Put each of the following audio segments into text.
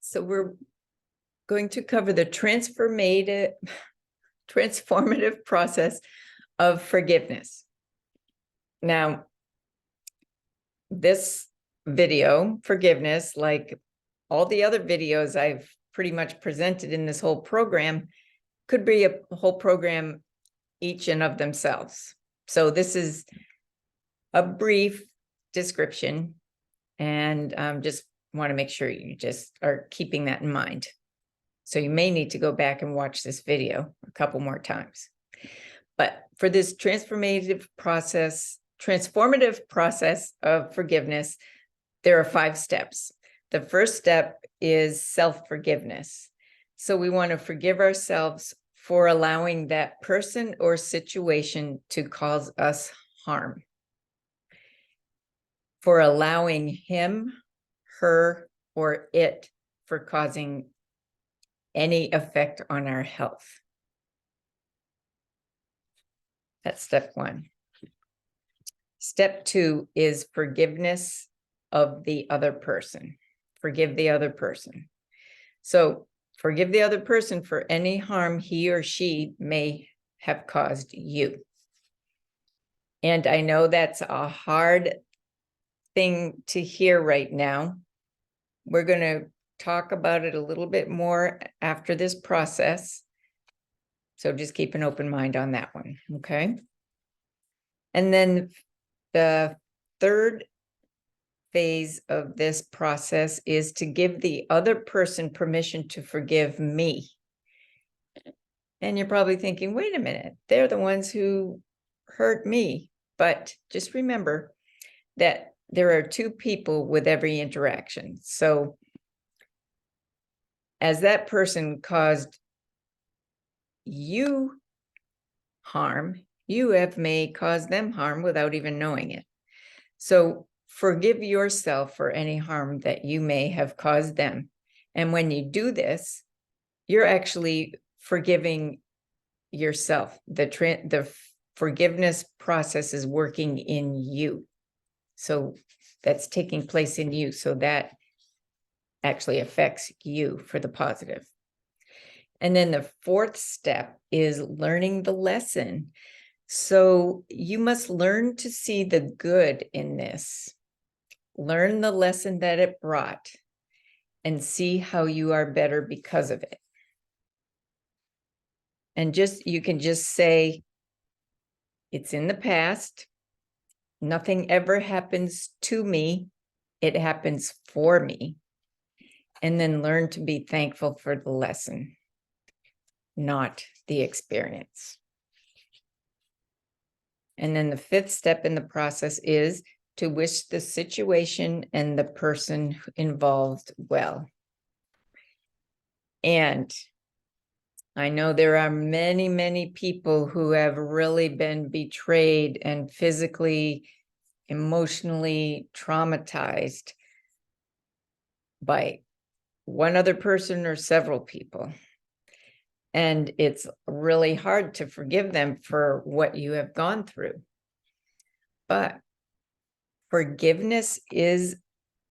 So we're going to cover the transformative process of forgiveness. Now, this video, forgiveness, like all the other videos I've pretty much presented in this whole program, could be a whole program each and of themselves. So this is a brief description, and just want to make sure you just are keeping that in mind. So you may need to go back and watch this video a couple more times. But for this transformative process of forgiveness, there are 5 steps. The first step is self-forgiveness. So we want to forgive ourselves for allowing that person or situation to cause us harm, for allowing him, her, or it for causing any effect on our health. That's step 1. Step 2 is forgiveness of the other person. Forgive the other person. So forgive the other person for any harm he or she may have caused you. And I know that's a hard thing to hear right now. We're going to talk about it a little bit more after this process. So just keep an open mind on that one, okay? And then the third phase of this process is to give the other person permission to forgive me. And you're probably thinking, wait a minute, they're the ones who hurt me. But just remember that there are 2 people with every interaction. So as that person caused you harm, you may cause them harm without even knowing it. So forgive yourself for any harm that you may have caused them. And when you do this, you're actually forgiving yourself. The forgiveness process is working in you. So that's taking place in you. So that actually affects you for the positive. And then the 4th step is learning the lesson. So you must learn to see the good in this. Learn the lesson that it brought and see how you are better because of it. And you can just say, it's in the past. Nothing ever happens to me. It happens for me. And then learn to be thankful for the lesson, not the experience. And then the 5th step in the process is to wish the situation and the person involved well. And I know there are many, many people who have really been betrayed and physically, emotionally traumatized by one other person or several people. And it's really hard to forgive them for what you have gone through. But forgiveness is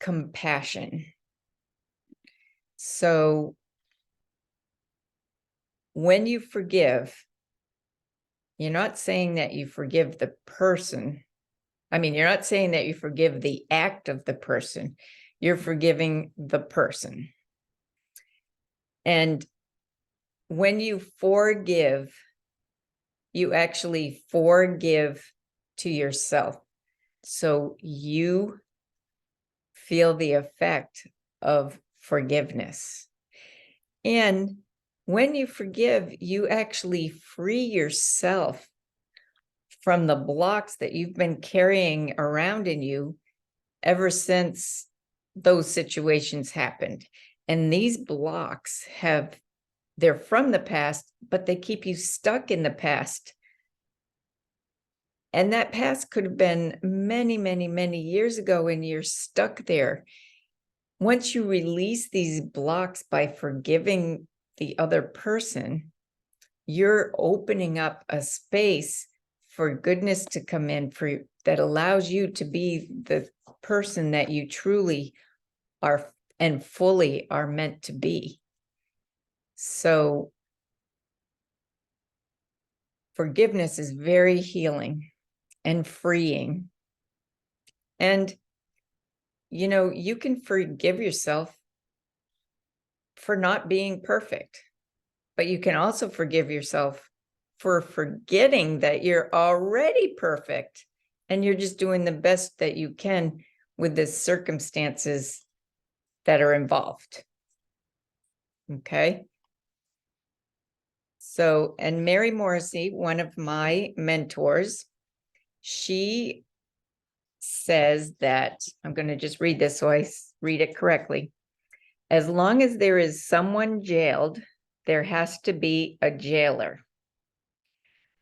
compassion. So when you forgive, you're not saying that you forgive the person. I mean, you're not saying that you forgive the act of the person. You're forgiving the person. And when you forgive, you actually forgive to yourself. So you feel the effect of forgiveness. And when you forgive, you actually free yourself from the blocks that you've been carrying around in you ever since those situations happened. And these blocks they're from the past, but they keep you stuck in the past. And that past could have been many, many, many years ago, and you're stuck there. Once you release these blocks by forgiving the other person, you're opening up a space for goodness to come in that allows you to be the person that you truly are and fully are meant to be. So forgiveness is very healing and freeing. And, you know, you can forgive yourself for not being perfect, but you can also forgive yourself for forgetting that you're already perfect and you're just doing the best that you can with the circumstances that are involved. Okay. So, and Mary Morrissey, one of my mentors, she says that, I'm going to just read this so I read it correctly. As long as there is someone jailed, there has to be a jailer.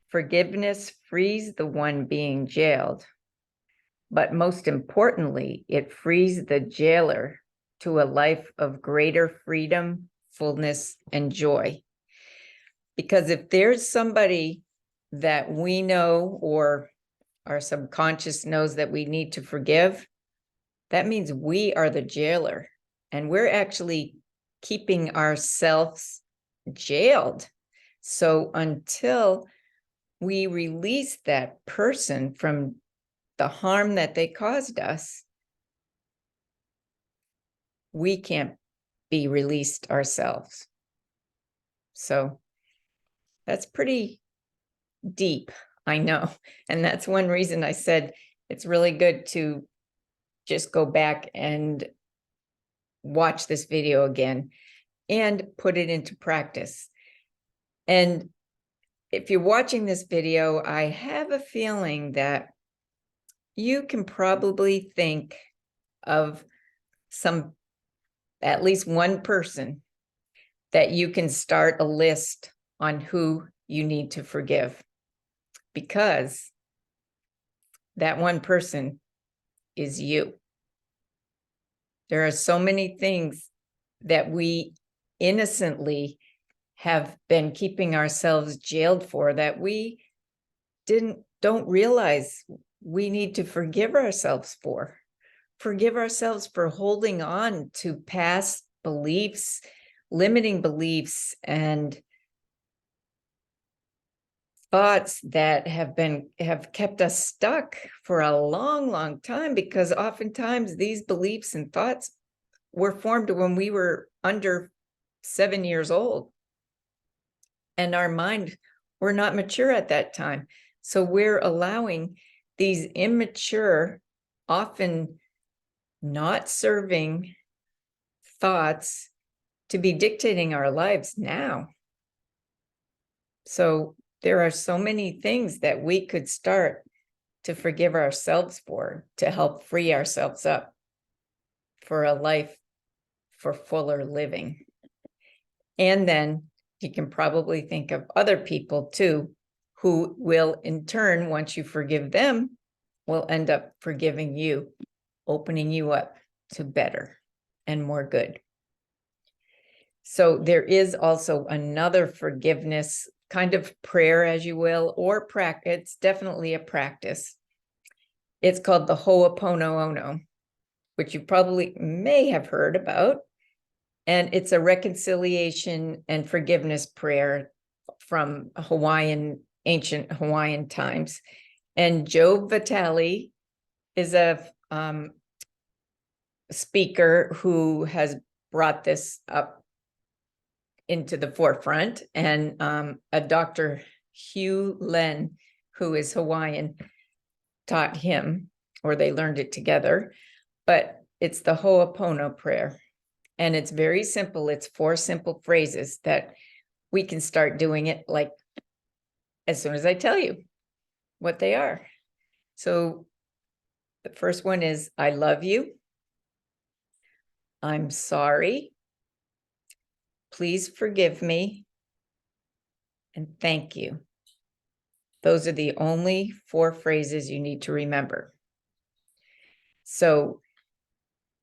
Forgiveness frees the one being jailed, but most importantly, it frees the jailer to a life of greater freedom, fullness, and joy. Because if there's somebody that we know or our subconscious knows that we need to forgive, that means we are the jailer and we're actually keeping ourselves jailed. So until we release that person from the harm that they caused us, we can't be released ourselves. So that's pretty deep, I know. And that's one reason I said it's really good to just go back and watch this video again and put it into practice. And if you're watching this video, I have a feeling that you can probably think of at least one person that you can start a list on who you need to forgive, because that one person is you. There are so many things that we innocently have been keeping ourselves jailed for that we don't realize we need to forgive ourselves for. Forgive ourselves for holding on to past beliefs, limiting beliefs, and thoughts that have kept us stuck for a long, long time, because oftentimes these beliefs and thoughts were formed when we were under 7 years old. And our mind were not mature at that time. So we're allowing these immature, often not serving thoughts to be dictating our lives now. So there are so many things that we could start to forgive ourselves for, to help free ourselves up for a life for fuller living. And then you can probably think of other people too, who will in turn, once you forgive them, will end up forgiving you, opening you up to better and more good. So there is also another forgiveness kind of prayer, as you will, or practice. It's definitely a practice. It's called the Ho'oponopono, which you probably may have heard about. And it's a reconciliation and forgiveness prayer from ancient Hawaiian times. And Joe Vitale is a speaker who has brought this up into the forefront, and a Dr. Hugh Len, who is Hawaiian, taught him, or they learned it together. But it's the Ho'opono prayer, and it's very simple. It's 4 simple phrases that we can start doing it like as soon as I tell you what they are. So the first one is, I love you. I'm sorry. Please forgive me. And thank you. Those are the only 4 phrases you need to remember. So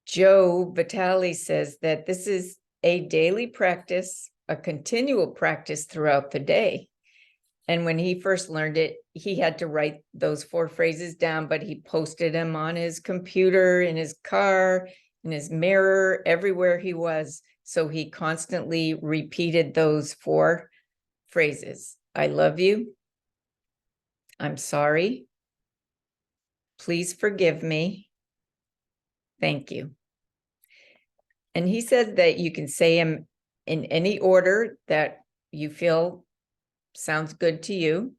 Joe Vitale says that this is a daily practice, a continual practice throughout the day. And when he first learned it, he had to write those 4 phrases down, but he posted them on his computer, in his car, in his mirror, everywhere he was. So he constantly repeated those 4 phrases. I love you. I'm sorry. Please forgive me. Thank you. And he said that you can say them in any order that you feel sounds good to you.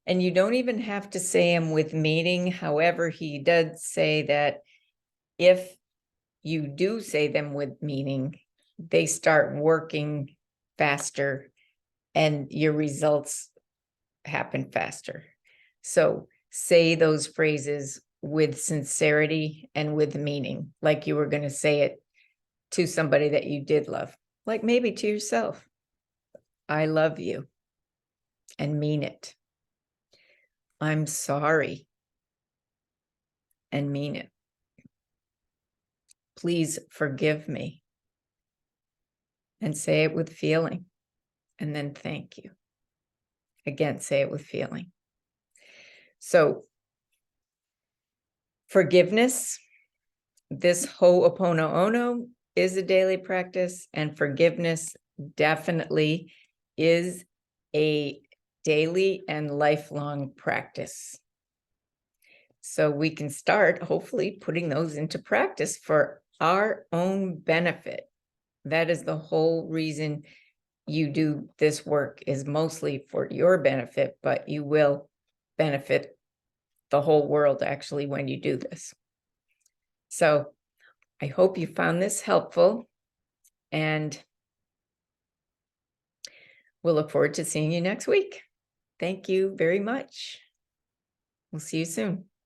And you don't even have to say them with meaning. However, he does say that if you do say them with meaning, they start working faster and your results happen faster. So say those phrases with sincerity and with meaning, like you were going to say it to somebody that you did love, like maybe to yourself. I love you, and mean it. I'm sorry, and mean it. Please forgive me, and say it with feeling, and then thank you. Again, say it with feeling. So forgiveness, this Ho'oponopono is a daily practice, and forgiveness definitely is a daily and lifelong practice. So we can start hopefully putting those into practice for our own benefit. That is the whole reason you do this work, is mostly for your benefit, but you will benefit the whole world actually when you do this. So I hope you found this helpful, and we'll look forward to seeing you next week. Thank you very much. We'll see you soon.